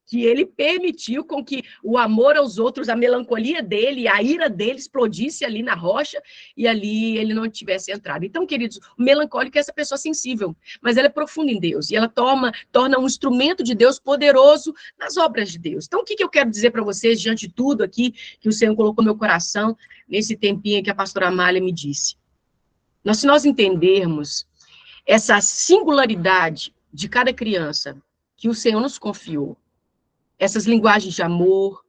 que ele permitiu com que o amor aos outros, a melancolia dele, a ira dele explodisse ali na rocha e ali ele não tivesse entrado. Então, queridos, o melancólico é essa pessoa sensível, mas ela é profunda em Deus e ela torna um instrumento de Deus poderoso nas obras de Deus. Então, o que eu quero dizer para vocês, diante de tudo aqui que o Senhor colocou no meu coração, nesse tempinho que a pastora Amália me disse? Se nós entendermos essa singularidade de cada criança que o Senhor nos confiou, essas linguagens de amor,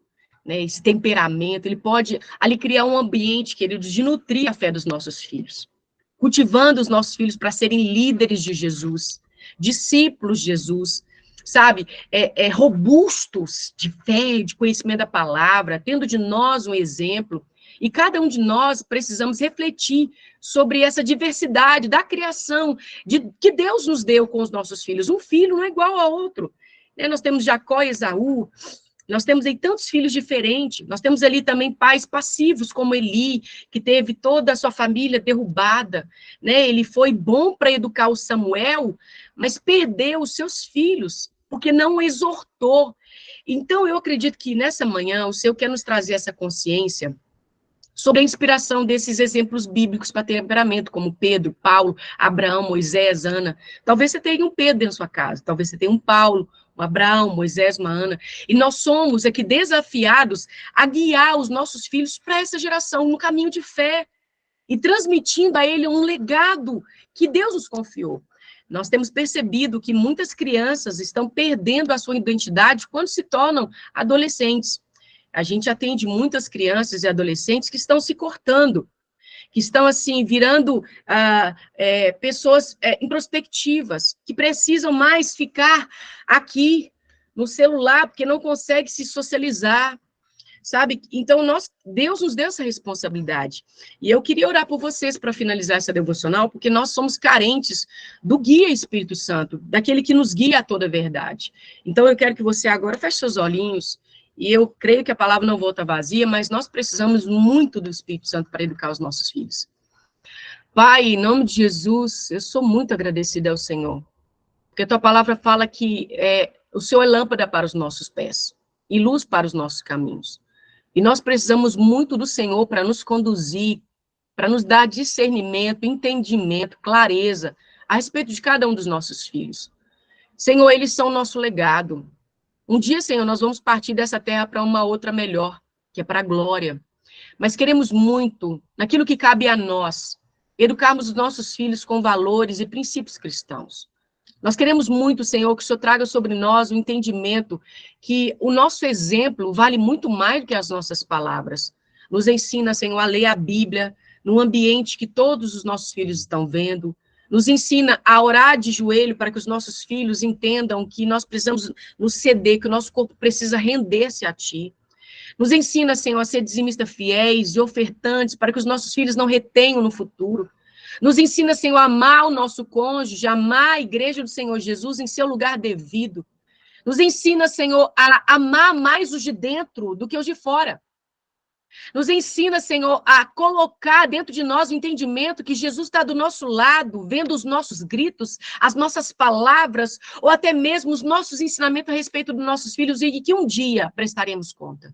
né, esse temperamento, ele pode ali criar um ambiente, queridos, de nutrir a fé dos nossos filhos, cultivando os nossos filhos para serem líderes de Jesus, discípulos de Jesus, sabe, robustos de fé, de conhecimento da palavra, tendo de nós um exemplo. E cada um de nós precisamos refletir sobre essa diversidade da criação que Deus nos deu com os nossos filhos. Um filho não é igual ao outro. Nós temos Jacó e Esaú, nós temos aí tantos filhos diferentes, nós temos ali também pais passivos, como Eli, que teve toda a sua família derrubada, né? Ele foi bom para educar o Samuel, mas perdeu os seus filhos, porque não o exortou. Então, eu acredito que nessa manhã o Senhor quer nos trazer essa consciência sobre a inspiração desses exemplos bíblicos para temperamento, como Pedro, Paulo, Abraão, Moisés, Ana. Talvez você tenha um Pedro dentro da sua casa, talvez você tenha um Paulo, um Abraão, Moisés, uma Ana. E nós somos aqui desafiados a guiar os nossos filhos para essa geração, no caminho de fé, e transmitindo a ele um legado que Deus nos confiou. Nós temos percebido que muitas crianças estão perdendo a sua identidade quando se tornam adolescentes. A gente atende muitas crianças e adolescentes que estão se cortando, que estão, assim, virando pessoas introspectivas, que precisam mais ficar aqui no celular, porque não conseguem se socializar, sabe? Então, Deus nos deu essa responsabilidade. E eu queria orar por vocês para finalizar essa devocional, porque nós somos carentes do guia Espírito Santo, daquele que nos guia a toda a verdade. Então, eu quero que você agora feche seus olhinhos. E eu creio que a palavra não volta vazia, mas nós precisamos muito do Espírito Santo para educar os nossos filhos. Pai, em nome de Jesus, eu sou muito agradecida ao Senhor, porque a tua palavra fala que o Senhor é lâmpada para os nossos pés e luz para os nossos caminhos. E nós precisamos muito do Senhor para nos conduzir, para nos dar discernimento, entendimento, clareza a respeito de cada um dos nossos filhos. Senhor, eles são o nosso legado. Um dia, Senhor, nós vamos partir dessa terra para uma outra melhor, que é para a glória. Mas queremos muito, naquilo que cabe a nós, educarmos os nossos filhos com valores e princípios cristãos. Nós queremos muito, Senhor, que o Senhor traga sobre nós o entendimento que o nosso exemplo vale muito mais do que as nossas palavras. Nos ensina, Senhor, a ler a Bíblia num ambiente que todos os nossos filhos estão vendo. Nos ensina a orar de joelho para que os nossos filhos entendam que nós precisamos nos ceder, que o nosso corpo precisa render-se a Ti. Nos ensina, Senhor, a ser dizimistas fiéis e ofertantes para que os nossos filhos não retenham no futuro. Nos ensina, Senhor, a amar o nosso cônjuge, a amar a igreja do Senhor Jesus em seu lugar devido. Nos ensina, Senhor, a amar mais os de dentro do que os de fora. Nos ensina, Senhor, a colocar dentro de nós o entendimento que Jesus está do nosso lado, vendo os nossos gritos, as nossas palavras, ou até mesmo os nossos ensinamentos a respeito dos nossos filhos, e que um dia prestaremos conta.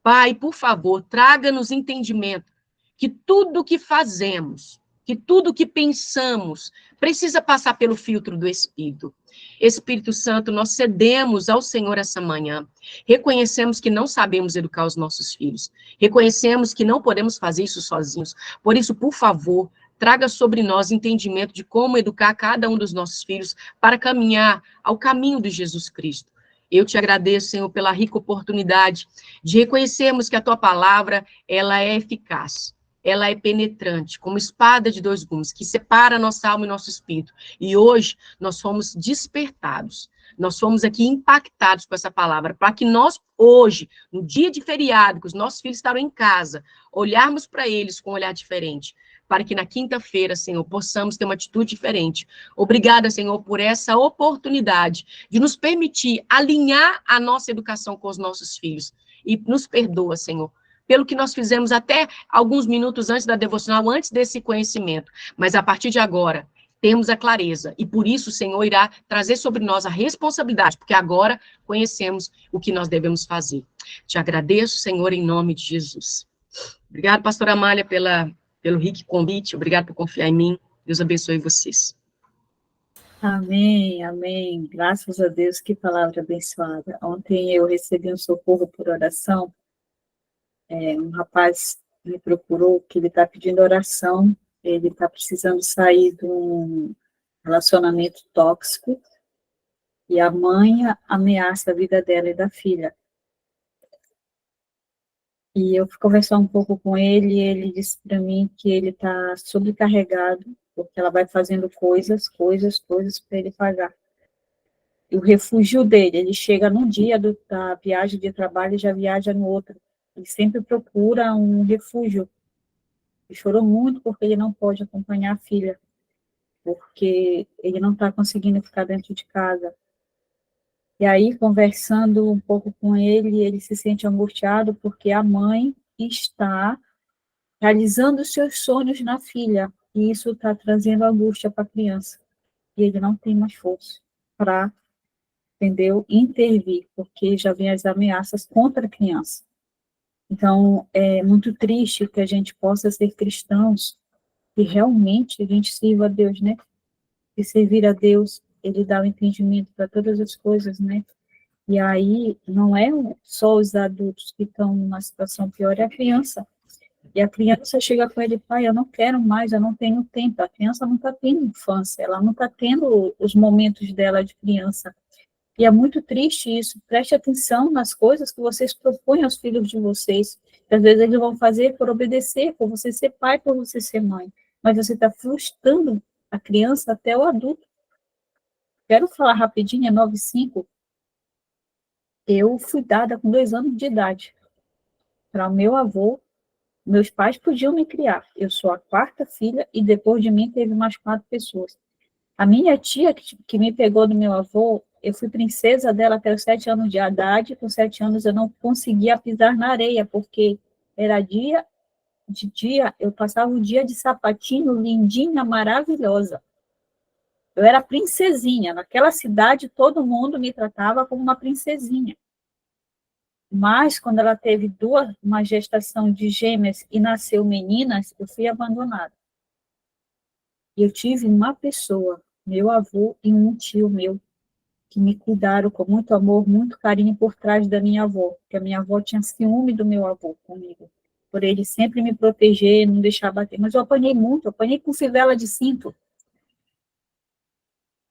Pai, por favor, traga-nos entendimento que tudo que fazemos, que tudo que pensamos, precisa passar pelo filtro do Espírito. Espírito Santo, nós cedemos ao Senhor essa manhã. Reconhecemos que não sabemos educar os nossos filhos. Reconhecemos que não podemos fazer isso sozinhos. Por isso, por favor, traga sobre nós entendimento de como educar cada um dos nossos filhos para caminhar ao caminho de Jesus Cristo. Eu te agradeço, Senhor, pela rica oportunidade de reconhecermos que a tua palavra, ela é eficaz. Ela é penetrante, como espada de dois gumes, que separa nossa alma e nosso espírito. E hoje nós fomos despertados, nós fomos aqui impactados com essa palavra, para que nós hoje, no dia de feriado, que os nossos filhos estarão em casa, olharmos para eles com um olhar diferente, para que na quinta-feira, Senhor, possamos ter uma atitude diferente. Obrigada, Senhor, por essa oportunidade de nos permitir alinhar a nossa educação com os nossos filhos. E nos perdoa, Senhor, pelo que nós fizemos até alguns minutos antes da devocional, antes desse conhecimento. Mas a partir de agora, temos a clareza. E por isso o Senhor irá trazer sobre nós a responsabilidade, porque agora conhecemos o que nós devemos fazer. Te agradeço, Senhor, em nome de Jesus. Obrigado, pastora Amália, pelo rico convite. Obrigado por confiar em mim. Deus abençoe vocês. Amém, amém. Graças a Deus, que palavra abençoada. Ontem eu recebi um socorro por oração. Um rapaz me procurou que ele está pedindo oração. Ele está precisando sair de um relacionamento tóxico e a mãe ameaça a vida dela e da filha. E eu fui conversar um pouco com ele e ele disse para mim que ele está sobrecarregado, porque ela vai fazendo coisas para ele pagar. E o refúgio dele, ele chega num dia da viagem de trabalho e já viaja no outro. Ele sempre procura um refúgio. Ele chorou muito porque ele não pode acompanhar a filha, porque ele não está conseguindo ficar dentro de casa. E aí, conversando um pouco com ele se sente angustiado porque a mãe está realizando os seus sonhos na filha, e isso está trazendo angústia para a criança. E ele não tem mais força para, entendeu, intervir, porque já vem as ameaças contra a criança. Então, é muito triste que a gente possa ser cristãos e realmente a gente sirva a Deus, né? E servir a Deus, Ele dá o entendimento para todas as coisas, né? E aí, não é só os adultos que estão numa situação pior, é a criança. E a criança chega com ele, pai, eu não quero mais, eu não tenho tempo. A criança não está tendo infância, ela não está tendo os momentos dela de criança. E é muito triste isso. Preste atenção nas coisas que vocês propõem aos filhos de vocês. Que às vezes eles vão fazer por obedecer, por você ser pai, por você ser mãe. Mas você está frustrando a criança até o adulto. Quero falar rapidinho, é 9,5. Eu fui dada com 2 anos de idade para o meu avô. Meus pais podiam me criar. Eu sou a 4ª filha e depois de mim teve mais 4 pessoas. A minha tia, que me pegou do meu avô, eu fui princesa dela até os 7 anos de idade. Com 7 anos eu não conseguia pisar na areia, porque era dia, eu passava o dia de sapatinho, lindinha, maravilhosa. Eu era princesinha. Naquela cidade, todo mundo me tratava como uma princesinha. Mas, quando ela teve uma gestação de gêmeas e nasceu meninas, eu fui abandonada. E eu tive uma pessoa, meu avô e um tio meu, que me cuidaram com muito amor, muito carinho por trás da minha avó, porque a minha avó tinha ciúme do meu avô comigo, por ele sempre me proteger, não deixar bater. Mas eu apanhei muito, eu apanhei com fivela de cinto.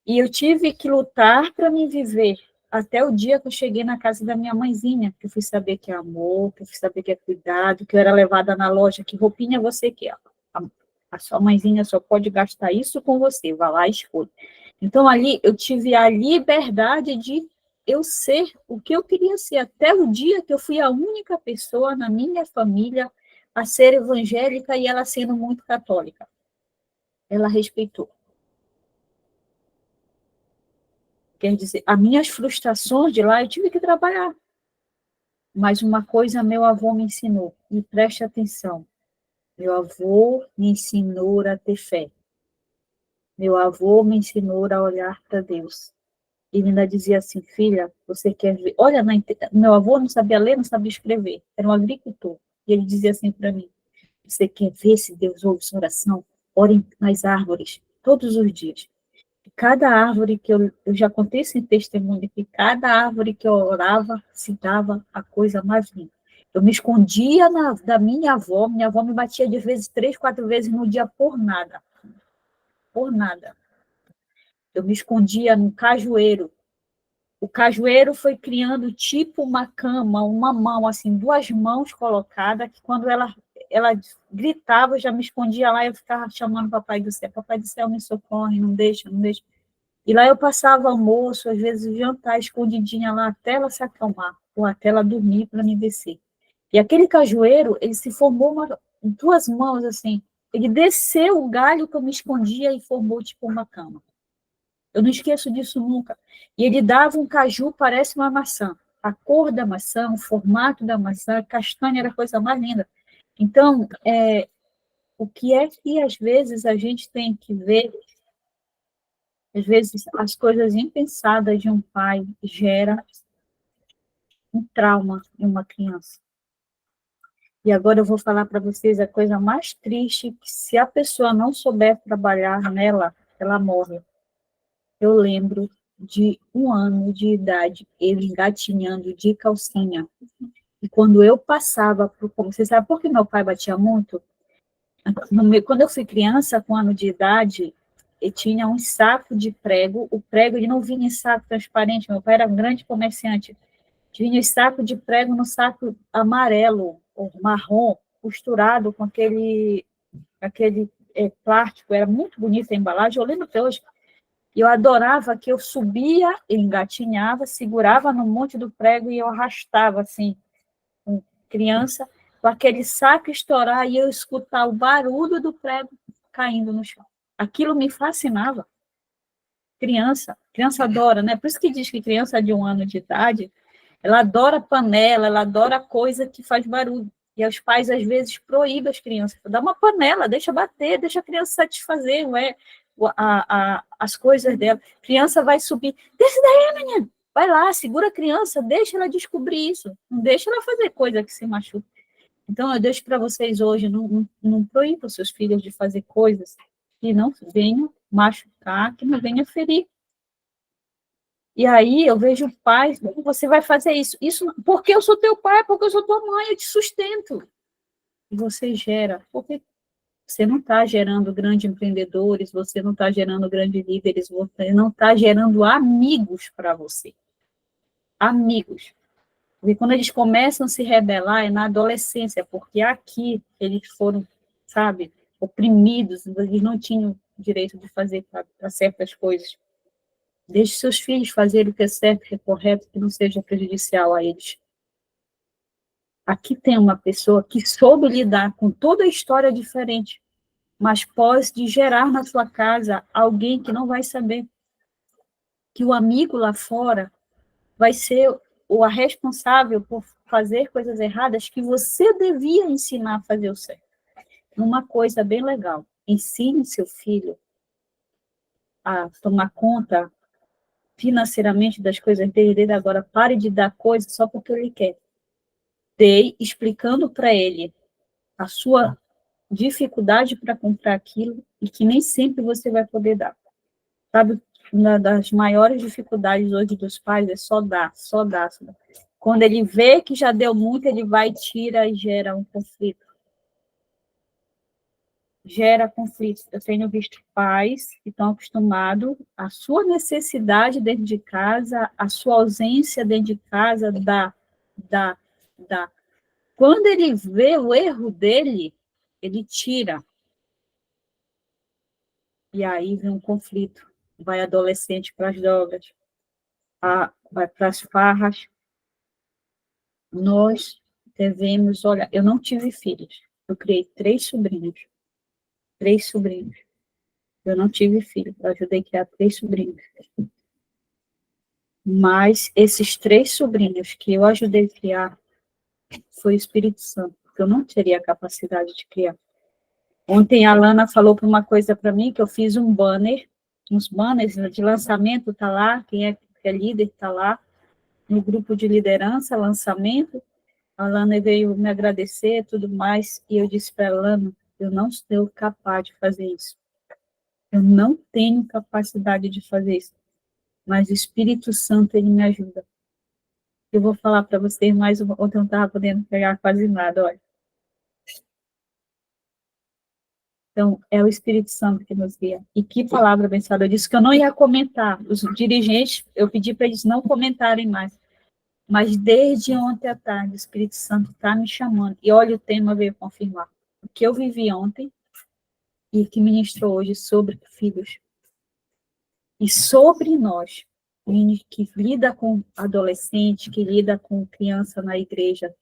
E eu tive que lutar para me viver, até o dia que eu cheguei na casa da minha mãezinha, que eu fui saber que é amor, que eu fui saber que é cuidado, que eu era levada na loja, que roupinha você quer. A sua mãezinha só pode gastar isso com você, vá lá e escolha. Então, ali, eu tive a liberdade de eu ser o que eu queria ser, até o dia que eu fui a única pessoa na minha família a ser evangélica e ela sendo muito católica. Ela respeitou. Quer dizer, as minhas frustrações de lá, eu tive que trabalhar. Mas uma coisa meu avô me ensinou, e preste atenção, meu avô me ensinou a ter fé. Meu avô me ensinou a olhar para Deus. Ele ainda dizia assim, filha, você quer ver? Olha, meu avô não sabia ler, não sabia escrever, era um agricultor. E ele dizia assim para mim, você quer ver se Deus ouve sua oração? Orem nas árvores, todos os dias. Cada árvore que eu já contei esse testemunho, que cada árvore que eu orava se dava a coisa mais linda. Eu me escondia da minha avó me batia de vezes 3, 4 vezes no dia por nada. Por nada. Eu me escondia no cajueiro. O cajueiro foi criando tipo uma cama, uma mão, assim, 2 mãos colocadas, que quando ela gritava, eu já me escondia lá e eu ficava chamando o Papai do Céu, me socorre, não deixa, não deixa. E lá eu passava almoço, às vezes jantar, escondidinha lá, até ela se acalmar, ou até ela dormir para me descer. E aquele cajueiro, ele se formou em 2 mãos, assim, ele desceu o galho que eu me escondia e formou tipo uma cama. Eu não esqueço disso nunca. E ele dava um caju, parece uma maçã. A cor da maçã, o formato da maçã, castanha era a coisa mais linda. Então, o que é que às vezes a gente tem que ver Às vezes, as coisas impensadas de um pai geram um trauma em uma criança. E agora eu vou falar para vocês a coisa mais triste, que se a pessoa não souber trabalhar nela, ela morre. Eu lembro de 1 ano de idade, ele engatinhando de calcinha. E quando eu passava, você sabe por que meu pai batia muito? Quando eu fui criança, com 1 ano de idade, ele tinha um saco de prego, o prego ele não vinha em saco transparente, meu pai era um grande comerciante, vinha em saco de prego no saco amarelo ou marrom, costurado com aquele plástico, era muito bonita a embalagem, eu lembro até hoje. E eu adorava que eu subia, engatinhava, segurava no monte do prego e eu arrastava, assim, com criança, com aquele saco estourar e eu escutar o barulho do prego caindo no chão. Aquilo me fascinava. Criança adora, né? Por isso que diz que criança de 1 ano de idade, ela adora panela, ela adora coisa que faz barulho. E os pais, às vezes, proíbem as crianças. Dá uma panela, deixa bater, deixa a criança satisfazer as coisas dela. A criança vai subir. Desce daí, menina. Vai lá, segura a criança, deixa ela descobrir isso. Não deixa ela fazer coisa que se machuca. Então, eu deixo para vocês hoje, não proíba os seus filhos de fazer coisas que não venham machucar, que não venham ferir. E aí eu vejo pais, você vai fazer isso porque eu sou teu pai, porque eu sou tua mãe, eu te sustento. E você gera, porque você não está gerando grandes empreendedores, você não está gerando grandes líderes, você não está gerando amigos para você. Amigos. E quando eles começam a se rebelar é na adolescência, porque aqui eles foram, sabe, oprimidos, eles não tinham direito de fazer para certas coisas. Deixe seus filhos fazerem o que é certo, o que é correto, que não seja prejudicial a eles. Aqui tem uma pessoa que soube lidar com toda a história diferente, mas pode gerar na sua casa alguém que não vai saber que o amigo lá fora vai ser a responsável por fazer coisas erradas que você devia ensinar a fazer o certo. Uma coisa bem legal, ensine seu filho a tomar conta financeiramente das coisas dele agora, pare de dar coisas só porque ele quer. Dei explicando para ele a sua dificuldade para comprar aquilo e que nem sempre você vai poder dar. Sabe, uma das maiores dificuldades hoje dos pais é só dar, só dar, só dar. Quando ele vê que já deu muito, ele vai, tira e gera um conflito. Gera conflitos. Eu tenho visto pais que estão acostumados à sua necessidade dentro de casa, a sua ausência dentro de casa, dá. Quando ele vê o erro dele, ele tira. E aí vem um conflito. Vai adolescente para as drogas, vai para as farras. Nós devemos, olha, eu não tive filhos, eu criei 3 sobrinhos. 3 sobrinhos. Eu não tive filho, eu ajudei a criar 3 sobrinhos. Mas esses 3 sobrinhos que eu ajudei a criar foi o Espírito Santo, porque eu não teria a capacidade de criar. Ontem a Lana falou uma coisa para mim, que eu fiz um banner, uns banners de lançamento, tá lá, quem é líder está lá, no grupo de liderança, lançamento. A Lana veio me agradecer e tudo mais, e eu disse para a Lana, eu não sou capaz de fazer isso. Eu não tenho capacidade de fazer isso, mas o Espírito Santo, ele me ajuda. Eu vou falar para vocês mais ontem eu não estava podendo pegar quase nada, olha. Então, é o Espírito Santo que nos guia. E que palavra abençoada. Eu disse que eu não ia comentar. Os dirigentes, eu pedi para eles não comentarem mais. Mas desde ontem à tarde, o Espírito Santo está me chamando. E olha, o tema veio confirmar. O que eu vivi ontem e que ministrou hoje sobre filhos. E sobre nós, que lida com adolescente, que lida com criança na igreja,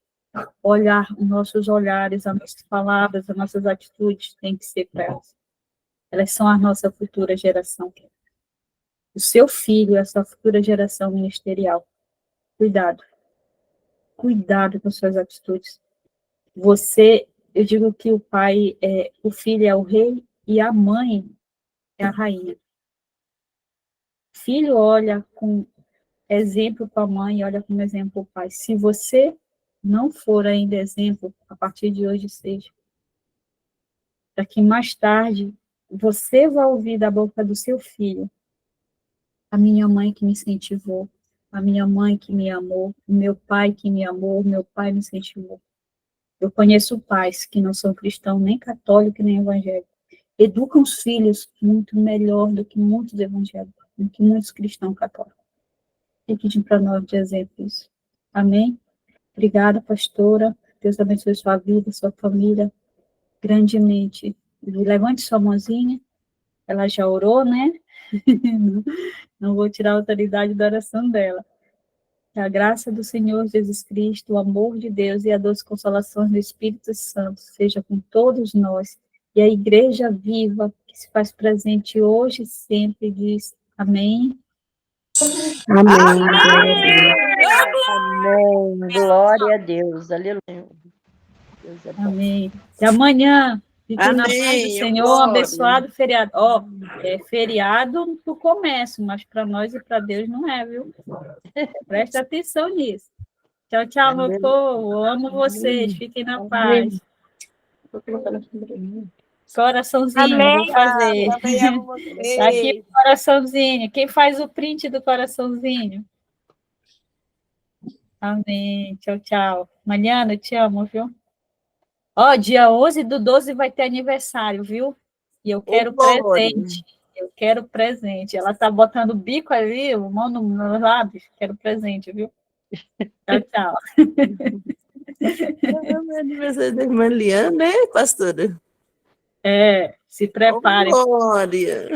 olhar, os nossos olhares, as nossas palavras, as nossas atitudes têm que ser para elas. Elas são a nossa futura geração. O seu filho é a sua futura geração ministerial. Cuidado. Cuidado com suas atitudes. Eu digo que o filho é o rei e a mãe é a rainha. filho olha com exemplo para a mãe, olha como exemplo para o pai. Se você não for ainda exemplo, a partir de hoje seja. Para que mais tarde você vai ouvir da boca do seu filho: a minha mãe que me incentivou, a minha mãe que me amou, o meu pai que me amou, o meu pai me incentivou. Eu conheço pais que não são cristãos, nem católicos, nem evangélicos. Educam os filhos muito melhor do que muitos evangélicos, do que muitos cristãos católicos. Fique para nós de exemplo isso. Amém? Obrigada, pastora. Deus abençoe sua vida, sua família, grandemente. E levante sua mãozinha. Ela já orou, né? Não vou tirar a autoridade da oração dela. Que a graça do Senhor Jesus Cristo, o amor de Deus e a doce consolação do Espírito Santo seja com todos nós. E a igreja viva, que se faz presente hoje e sempre, diz amém. Amém. Amém. Glória a Deus. Aleluia. Deus é bom. Amém. E amanhã, fique na paz do Amém. Senhor, Glória. abençoado feriado. Ó, é feriado no comércio, mas para nós e para Deus não é, viu? Presta atenção nisso. Tchau, tchau, meu povo. Eu amo vocês. Fiquem na paz. Vou colocar na câmera. Coraçãozinho, Amém. vou fazer. Também amo Tá aqui vocês. o coraçãozinho. Quem faz o print do coraçãozinho? Amém. Tchau, tchau. Mariana, eu te amo, viu? Ó, dia 11/12 vai ter aniversário, viu? E eu quero presente. Eu quero presente. Ela tá botando o bico ali, o mão nos lábios. Quero presente, viu? Tchau, tchau. É aniversário da irmã Liana, né, pastora? Se prepare. Glória.